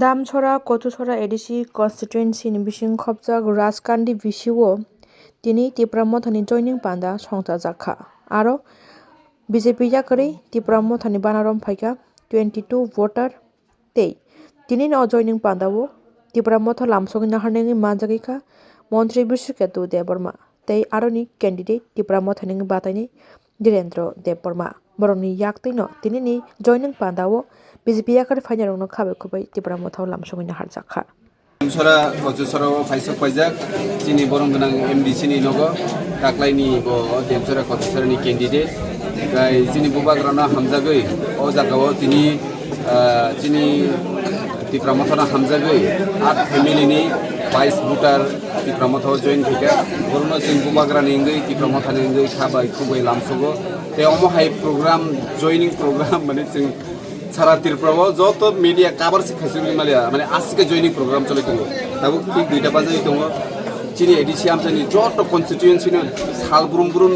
Damchora Kotuchora edisi constituency ni bising khopjak Raskandi Vishiwo tini Tipra Motha ni joining panda songchajak aro Bjp Yakarwi Tipra Motha ni banarom phaika 22 voter tei tini no joining panda wo Tipra Motha lamsong naharnengi manjagi Kha Montri Brishaketu Debbarma tei aro ni candidate Tipra Motha ni bataini Direndra Debbarma boroni Yaktwi no tini ni joining panda wo Bjp Yakarwi phainarok no khabai khubai Tipra Motha lamsong naharjakha Damchora Kotuchora Faisok Pajak Chini Borong Ganang MDC ni Nogo Taklai ni Bo Damchora Kotuchora ni candidate Kai Chini Bubagrana Hamjagoi O Jagao Tini Chini Tipra Motha na Hamjagoi At family ni Vice voter Tipra Motha join thika Borno Chini Bubagrani Ngai Tipra Motha ni Ngai Khabai Khubai Lamsogo Te Omo Hai program joining program Mane Ching সারা ত্রিপুরা যত media cover শিখাইছে মানে আজকে joining programme চলে দङ দাবো ঠিক 2টা বাজে দङ চিনি ADC আমসানি যত কনস্টিটিউয়েন্সি নো সালব্রুম ব্রুম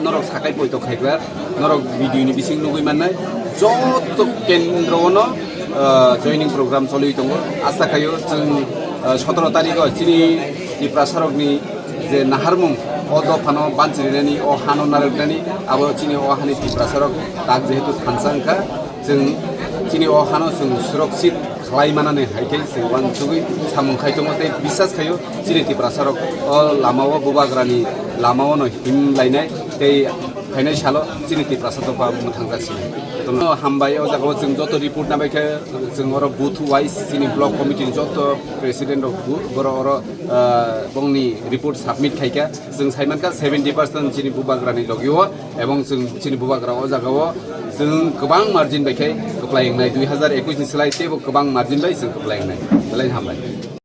নরক সাকাই পয়তো খাইগ্রা নরক ভিডিওনি বিসিং নুগৈ মাননাय যত কেন্দ্রনো জয়নিং প্রোগ্রাম চলে দङ আশা খাयो जों 17 তারিখে চিনি ত্রিপুরা সরকনি যে নাহারমুং অদফানো বানচিরিনানি ও হানো নারকনানি আবো চিনি ও হানি ত্রিপুরা সরক তাক যেহেতু থানসাংখা जों चिनि अहानो जों सुरक्षित खालायमानानै हायथै जों वानसुगै सामुंखाय दङते बिसास खायो चिनि त्रिपुरा सरक अ लामाव बुबाग्रानि लामाव न हिमलायनाय तै फायनाय सालो चिनि त्रिपुरा सरकआ मोथांजासिनो तनो हामबाय अ जागाव जों जत रिपोर्ट नाबायखा जों अर booth wise Chini block कमिटिनि Jat president of booth बर अर बंनि रिपोर्ट साबमिट खायका जों सायमानका 70% चिनि बुबाग्रानि लगियो एवं जों चिनि बुबाग्रा अ जागाव जों गोबां मार्जिन बायखाय कप्लायनाय 2021 नि सोलाय तेबो गोबां मार्जिन बाय जों कप्लायनाय बेलाय हामबाय